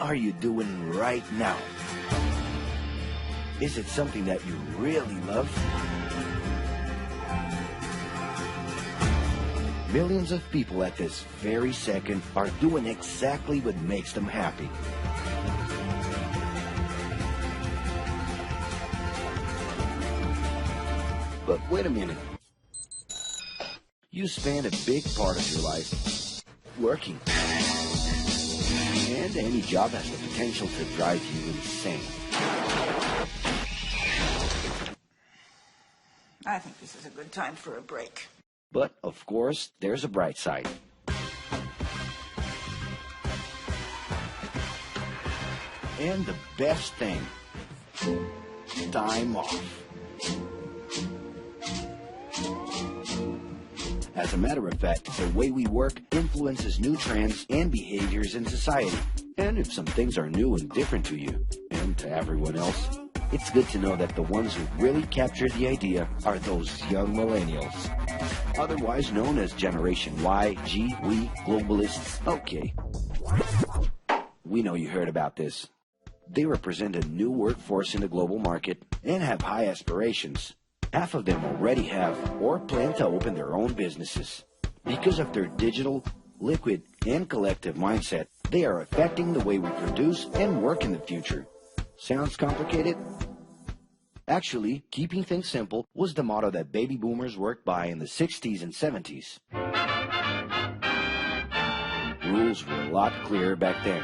are you doing right now? Is it something that you really love? Millions of people at this very second are doing exactly what makes them happy. But wait a minute. You spend a big part of your life working. And any job has the potential to drive you insane. I think this is a good time for a break. But, of course, there's a bright side. And the best thing, time off. As a matter of fact, the way we work influences new trends and behaviors in society. And if some things are new and different to you, and to everyone else, it's good to know that the ones who really capture the idea are those young millennials. Otherwise known as Generation Y, G, we, globalists. Okay. We know you heard about this. They represent a new workforce in the global market and have high aspirations. Half of them already have or plan to open their own businesses. Because of their digital, liquid, and collective mindset, they are affecting the way we produce and work in the future. Sounds complicated? Actually, keeping things simple was the motto that baby boomers worked by in the 60s and 70s. Rules were a lot clearer back then.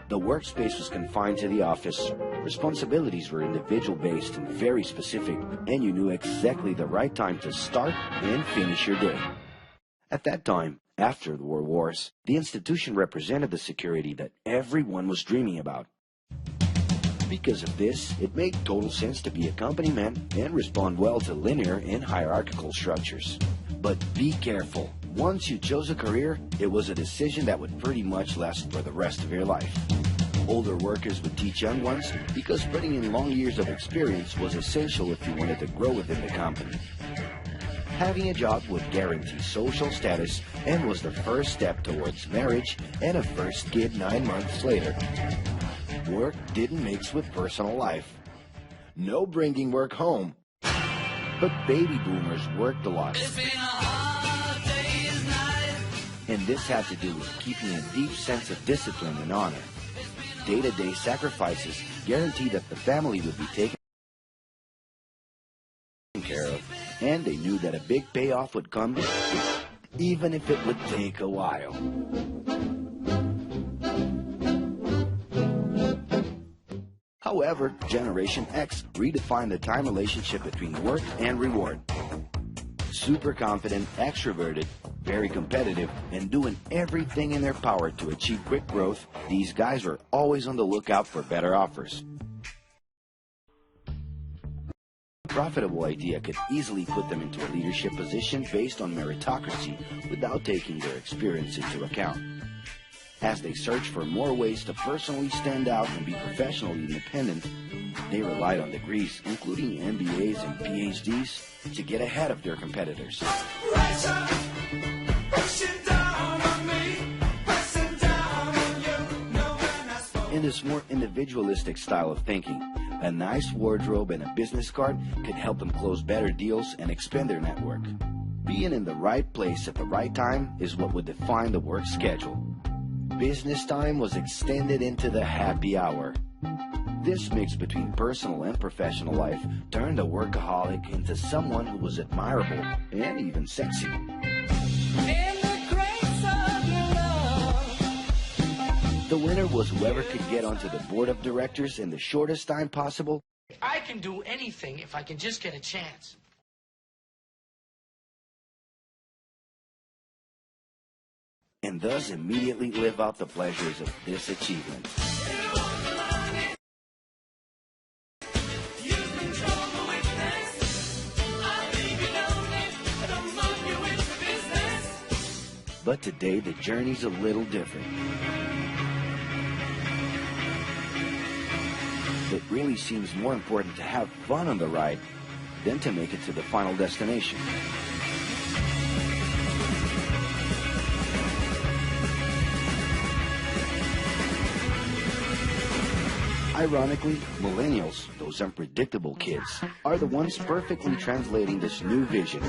The workspace was confined to the office. Responsibilities were individual-based and very specific, and you knew exactly the right time to start and finish your day. At that time, after the World Wars, the institution represented the security that everyone was dreaming about. Because of this, it made total sense to be a company man and respond well to linear and hierarchical structures. But be careful. Once you chose a career, it was a decision that would pretty much last for the rest of your life. Older workers would teach young ones because putting in long years of experience was essential if you wanted to grow within the company. Having a job would guarantee social status and was the first step towards marriage and a first kid 9 months later. Work didn't mix with personal life. No bringing work home. But baby boomers worked a lot. It's been a hard day's night. And this had to do with keeping a deep sense of discipline and honor. Day-to-day sacrifices guaranteed that the family would be taken care of, and they knew that a big payoff would come, even if it would take a while. However, Generation X redefined the time relationship between work and reward. Super confident, extroverted, very competitive, and doing everything in their power to achieve quick growth, these guys were always on the lookout for better offers. A profitable idea could easily put them into a leadership position based on meritocracy without taking their experience into account. As they searched for more ways to personally stand out and be professionally independent, they relied on degrees, including MBAs and PhDs, to get ahead of their competitors. In this more individualistic style of thinking, a nice wardrobe and a business card could help them close better deals and expand their network. Being in the right place at the right time is what would define the work schedule. Business time was extended into the happy hour. This mix between personal and professional life turned a workaholic into someone who was admirable and even sexy. The winner was whoever could get onto the board of directors in the shortest time possible. I can do anything if I can just get a chance. And thus immediately live out the pleasures of this achievement. But today the journey's a little different. It really seems more important to have fun on the ride than to make it to the final destination. Ironically, millennials, those unpredictable kids, are the ones perfectly translating this new vision.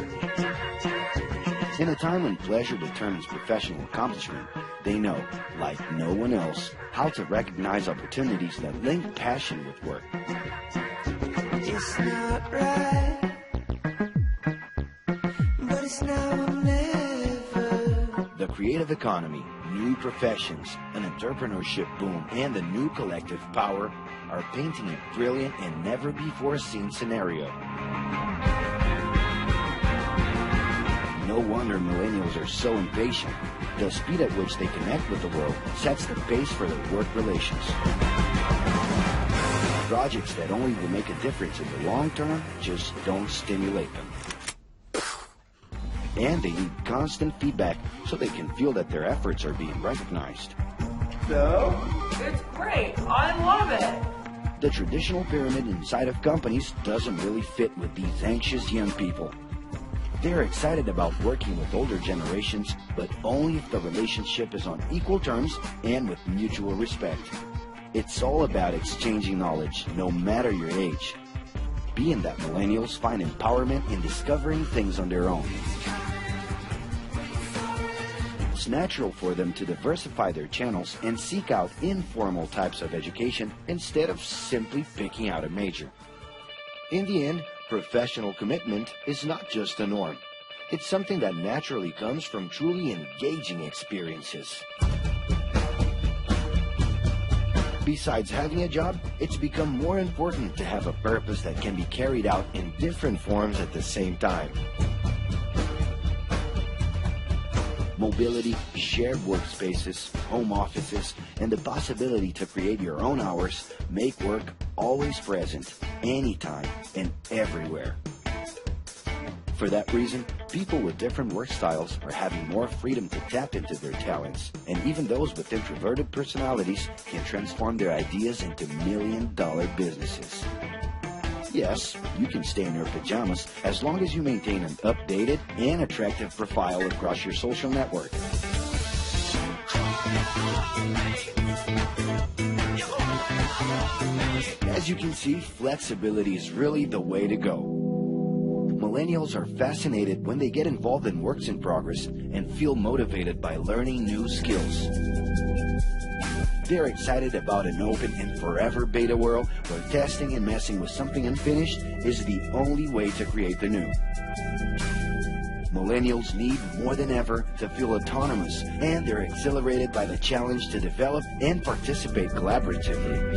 In a time when pleasure determines professional accomplishment, they know, like no one else, how to recognize opportunities that link passion with work. It's not right, but it's now or never. The creative economy, new professions, an entrepreneurship boom, and the new collective power are painting a brilliant and never-before-seen scenario. No wonder millennials are so impatient. The speed at which they connect with the world sets the pace for their work relations. Projects that only will make a difference in the long term just don't stimulate them. And they need constant feedback so they can feel that their efforts are being recognized. So? It's great. I love it. The traditional pyramid inside of companies doesn't really fit with these anxious young people. They're excited about working with older generations, but only if the relationship is on equal terms and with mutual respect. It's all about exchanging knowledge, no matter your age. Being that millennials find empowerment in discovering things on their own. It's natural for them to diversify their channels and seek out informal types of education instead of simply picking out a major. In the end, professional commitment is not just a norm. It's something that naturally comes from truly engaging experiences. Besides having a job, it's become more important to have a purpose that can be carried out in different forms at the same time. Mobility, shared workspaces, home offices, and the possibility to create your own hours make work always present, anytime and everywhere. For that reason, people with different work styles are having more freedom to tap into their talents, and even those with introverted personalities can transform their ideas into million-dollar businesses. Yes, you can stay in your pajamas as long as you maintain an updated and attractive profile across your social network. As you can see, flexibility is really the way to go. Millennials are fascinated when they get involved in works in progress and feel motivated by learning new skills. They're excited about an open and forever beta world where testing and messing with something unfinished is the only way to create the new. Millennials need more than ever to feel autonomous, and they're exhilarated by the challenge to develop and participate collaboratively.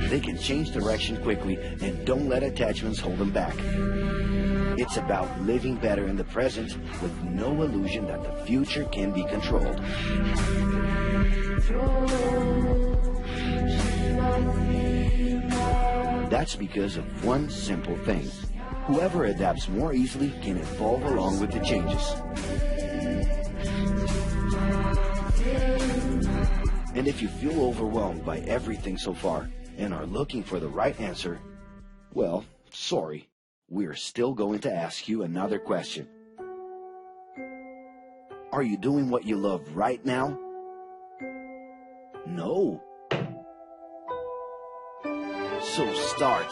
They can change direction quickly and don't let attachments hold them back. It's about living better in the present with no illusion that the future can be controlled. That's because of one simple thing. Whoever adapts more easily can evolve along with the changes. And if you feel overwhelmed by everything so far and are looking for the right answer, well, sorry. We're still going to ask you another question. Are you doing what you love right now? No. So start.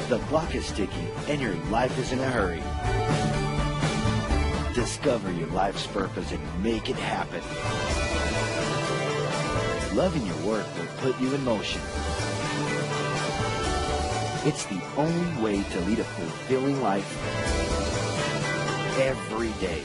The clock is ticking and your life is in a hurry. Discover your life's purpose and make it happen. Loving your work will put you in motion. It's the only way to lead a fulfilling life every day.